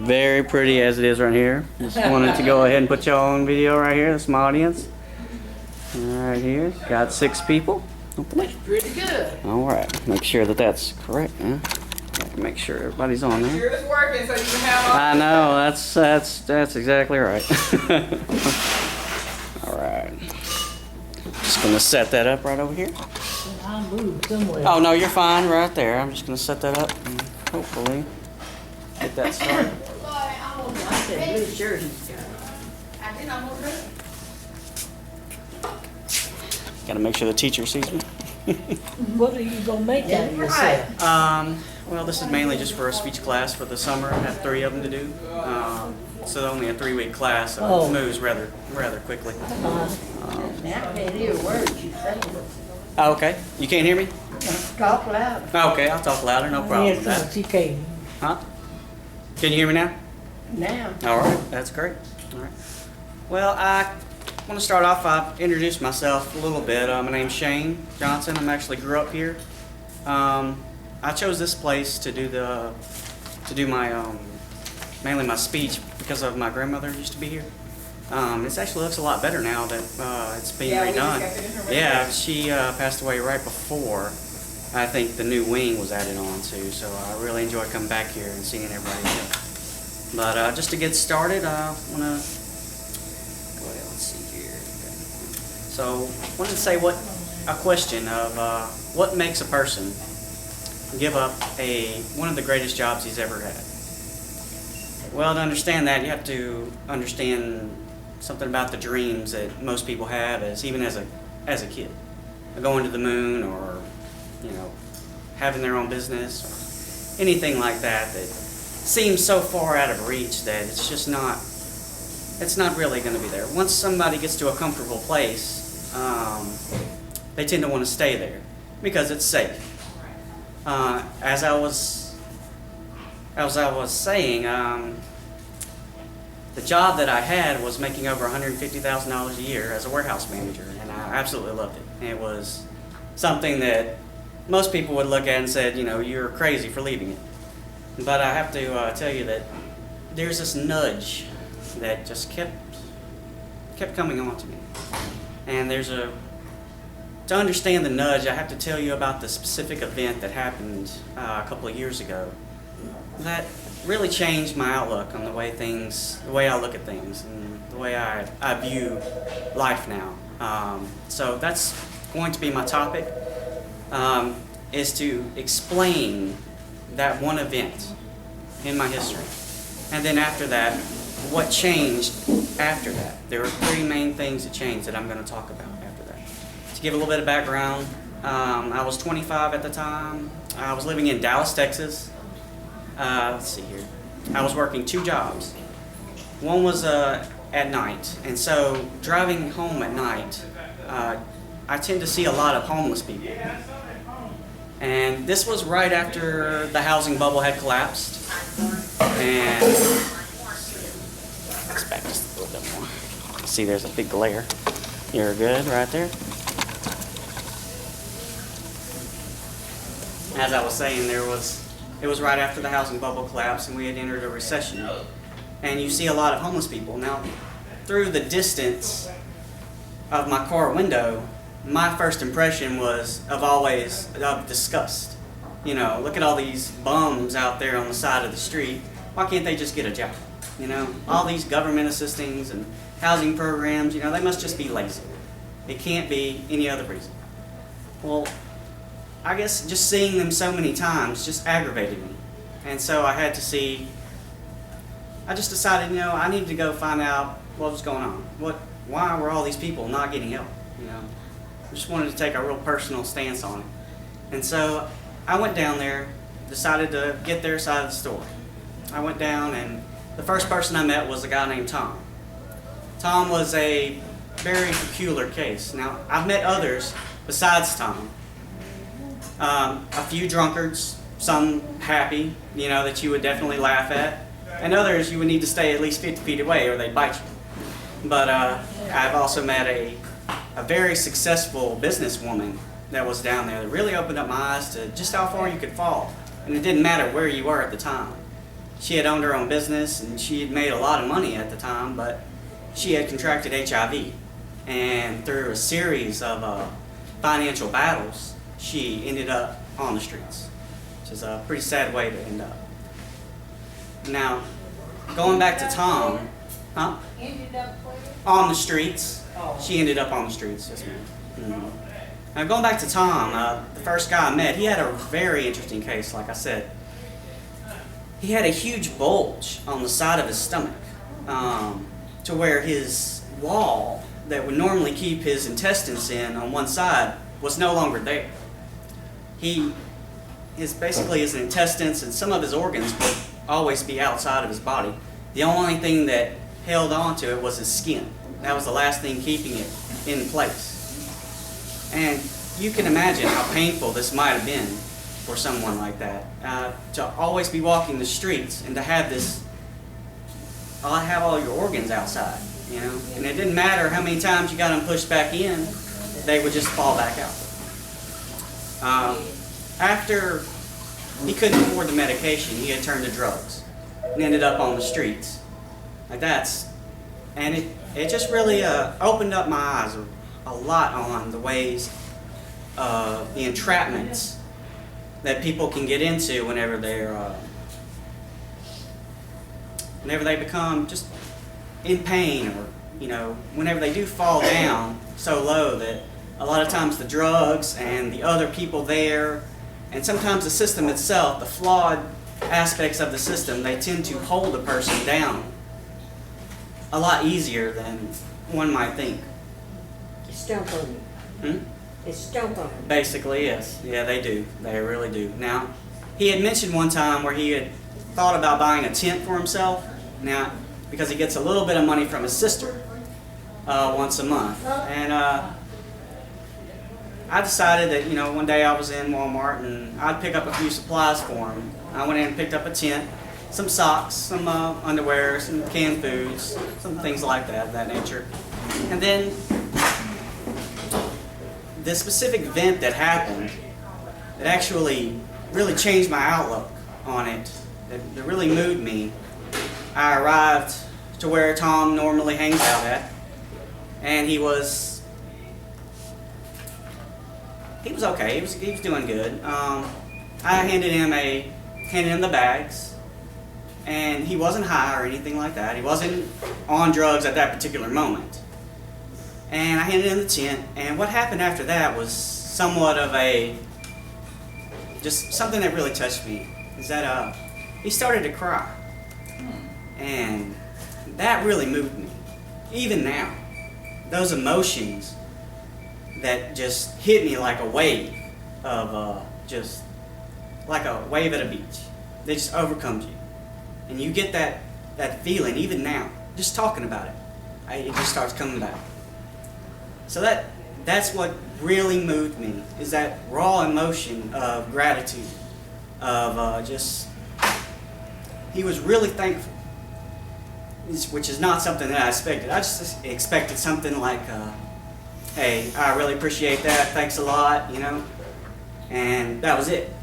Very pretty as it is right here. Just wanted to go ahead and put y'all on video right here, the small audience. Right here, got 6 people. That's pretty good. All right, make sure that that's correct. Huh? Make sure everybody's on there. Sure it's working, so you can have all. I know, that's exactly right. All right, just gonna set that up right over here. I'll move somewhere. Oh no, you're fine right there. I'm just gonna set that up and hopefully get that started. I said blue shirt he's got. I think I'm okay. Gotta make sure the teacher sees me. What are you gonna make out of yourself? Well, this is mainly just for a speech class for the summer. I have 3 of them to do. So only a 3-week class, so it moves rather quickly. Now I can't hear words you say. Oh, okay. You can't hear me? Talk loud. Okay, I'll talk louder. No problem with Yes, that. she can. Huh? Can you hear me now? Now. All right, that's great. All right. Well, I want to start off. I'll introduce myself a little bit. My name's Shane Johnson. I'm actually grew up here. I chose this place to do my mainly my speech because of my grandmother used to be here. It actually looks a lot better now that it's being redone. Yeah, she passed away right before I think the new wing was added on to. So I really enjoy coming back here and seeing everybody here. But just to get started, I want to go ahead. Let's see here. Okay. So I wanted to say a question of what makes a person give up one of the greatest jobs he's ever had. Well, to understand that, you have to understand something about the dreams that most people have, even as a kid, going to the moon, or having their own business, or anything like that seems so far out of reach that it's not really going to be there. Once somebody gets to a comfortable place, they tend to want to stay there because it's safe. As I was saying, the job that I had was making over $150,000 a year as a warehouse manager, and I absolutely loved it. It was something that most people would look at and said, you're crazy for leaving it. But I have to tell you that there's this nudge that just kept coming on to me. And to understand the nudge, I have to tell you about the specific event that happened a couple of years ago that really changed my outlook on the way I look at things, and the way I view life now. So that's going to be my topic, is to explain that one event in my history. And then after that, what changed after that. There are 3 main things that changed that I'm going to talk about after that. To give a little bit of background, I was 25 at the time. I was living in Dallas, Texas. Let's see here. I was working 2 jobs. One was at night, and so driving home at night, I tend to see a lot of homeless people. And this was right after the housing bubble had collapsed. And let's back just a little bit more. See, there's a big glare. You're good right there. As I was saying, it was right after the housing bubble collapsed, and we had entered a recession. And you see a lot of homeless people. Now, through the distance of my car window, my first impression was of disgust. Look at all these bums out there on the side of the street. Why can't they just get a job? All these government assistings and housing programs, they must just be lazy. It can't be any other reason. Well, I guess just seeing them so many times just aggravated me. And so I just decided, I needed to go find out what was going on. Why were all these people not getting help? I just wanted to take a real personal stance on it. And so I went down there, decided to get their side of the story. I went down, and the first person I met was a guy named Tom. Tom was a very peculiar case. Now, I've met others besides Tom. A few drunkards, some happy, that you would definitely laugh at, and others you would need to stay at least 50 feet away or they'd bite you. But I've also met a very successful businesswoman that was down there that really opened up my eyes to just how far you could fall. And it didn't matter where you were at the time. She had owned her own business and she had made a lot of money at the time, but she had contracted HIV. And through a series of financial battles, she ended up on the streets, which is a pretty sad way to end up. Now, going back to Tom, Ended up where? on the streets. Oh. She ended up on the streets, yes ma'am. Now going back to Tom, the first guy I met, he had a very interesting case, like I said. He had a huge bulge on the side of his stomach, to where his wall that would normally keep his intestines in on one side was no longer there. Basically his intestines and some of his organs would always be outside of his body. The only thing that held on to it was his skin. That was the last thing keeping it in place. And you can imagine how painful this might have been for someone like that. To always be walking the streets and to have have all your organs outside, you know? And it didn't matter how many times you got them pushed back in, they would just fall back out. After he couldn't afford the medication, he had turned to drugs and ended up on the streets. And it just really opened up my eyes a lot on the ways of the entrapments that people can get into whenever they become just in pain, or whenever they do fall down so low that a lot of times the drugs and the other people there, and sometimes the system itself, the flawed aspects of the system, they tend to hold a person down a lot easier than one might think. Stomp on you. They stomp on you. Basically, yes. Yeah, they do. They really do. Now, he had mentioned one time where he had thought about buying a tent for himself. Now, because he gets a little bit of money from his sister once a month. And I decided that, one day I was in Walmart and I'd pick up a few supplies for him. I went in and picked up a tent, some socks, some underwear, some canned foods, some things like that, of that nature. And then the specific event that happened, it actually really changed my outlook on it. It really moved me. I arrived to where Tom normally hangs out at, and he was okay. He was doing good. I handed him the bags, and he wasn't high or anything like that. He wasn't on drugs at that particular moment. And I handed him the tent, and what happened after that was somewhat of just something that really touched me, is that he started to cry. And that really moved me. Even now, those emotions that just hit me like a wave of just like a wave at a beach. They just overcomes you. And you get that feeling even now, just talking about it. It just starts coming back. So that's what really moved me, is that raw emotion of gratitude, of he was really thankful, which is not something that I expected. I just expected something like, hey, I really appreciate that, thanks a lot, and that was it.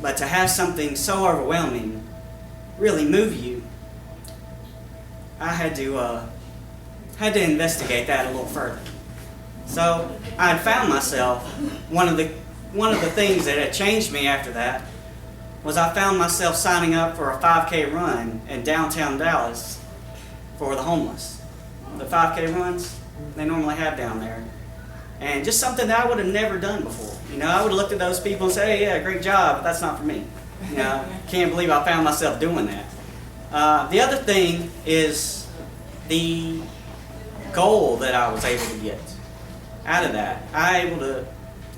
But to have something so overwhelming really move you, I had to investigate that a little further. So I had found myself, one of the things that had changed me after that was I found myself signing up for a 5K run in downtown Dallas for the homeless. The 5K runs they normally have down there. And just something that I would have never done before. I would have looked at those people and said, hey, yeah, great job, but that's not for me. Can't believe I found myself doing that. The other thing is the goal that I was able to get out of that. I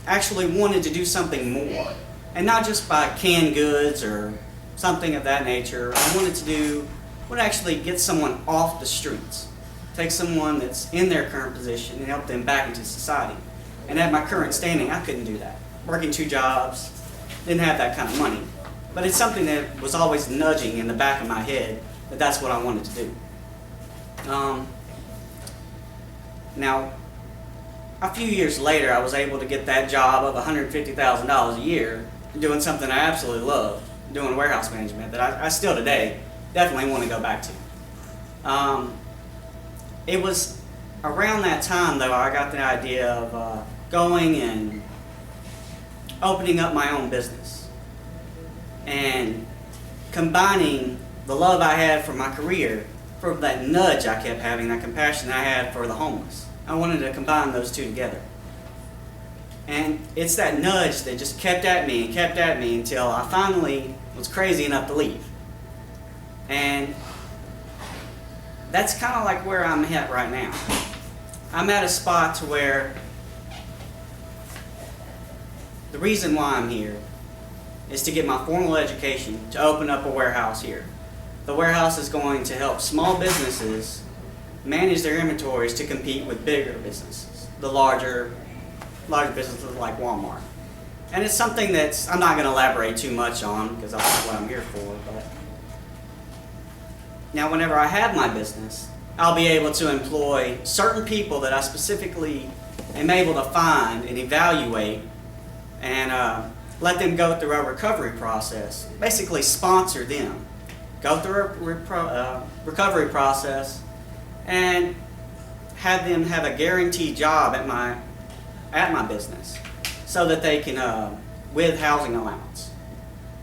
actually wanted to do something more. And not just by canned goods or something of that nature. I wanted to actually get someone off the streets. Take someone that's in their current position and help them back into society. And at my current standing, I couldn't do that. Working 2 jobs, didn't have that kind of money. But it's something that was always nudging in the back of my head that that's what I wanted to do. Now, a few years later, I was able to get that job of $150,000 a year, doing something I absolutely loved, doing warehouse management that I still today definitely want to go back to. It was around that time, though, I got the idea of going and opening up my own business and combining the love I had for my career for that nudge I kept having, that compassion I had for the homeless. I wanted to combine those two together. And it's that nudge that just kept at me until I finally was crazy enough to leave. And that's kind of like where I'm at right now. I'm at a spot to where the reason why I'm here is to get my formal education to open up a warehouse here. The warehouse is going to help small businesses manage their inventories to compete with bigger businesses, the larger businesses like Walmart. And it's something that's I'm not going to elaborate too much on because that's what I'm here for. But now, whenever I have my business, I'll be able to employ certain people that I specifically am able to find and evaluate and let them go through a recovery process. Basically sponsor them, go through a recovery process, and have them have a guaranteed job at my business so that they can, with housing allowance,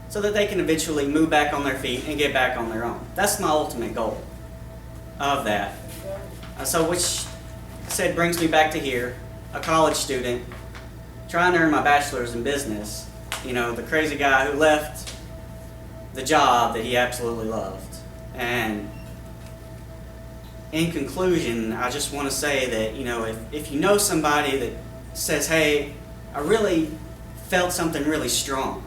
so that they can eventually move back on their feet and get back on their own. That's my ultimate goal of that. So which said brings me back to here, a college student, trying to earn my bachelor's in business, you know, the crazy guy who left the job that he absolutely loved. And in conclusion, I just want to say that, you know, if you know somebody that says, hey, I really felt something really strong,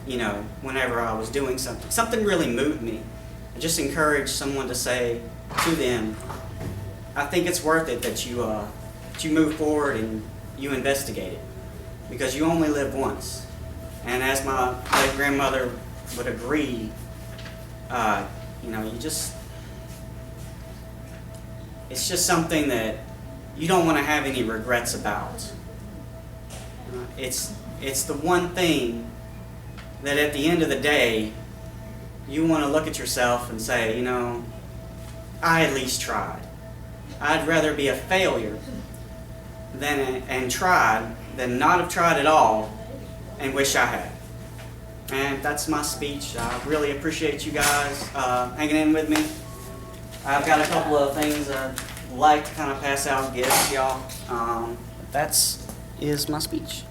you know, whenever I was doing something really moved me, I just encourage someone to say to them, I think it's worth it that you move forward and you investigate it, because you only live once. And as my late grandmother would agree, you know, it's just something that you don't want to have any regrets about. It's the one thing that at the end of the day, you want to look at yourself and say, you know, I at least tried. I'd rather be a failure and tried than not have tried at all and wish I had. And that's my speech. I really appreciate you guys hanging in with me. I've got a couple of things I'd like to kind of pass out and give to y'all. That's my speech.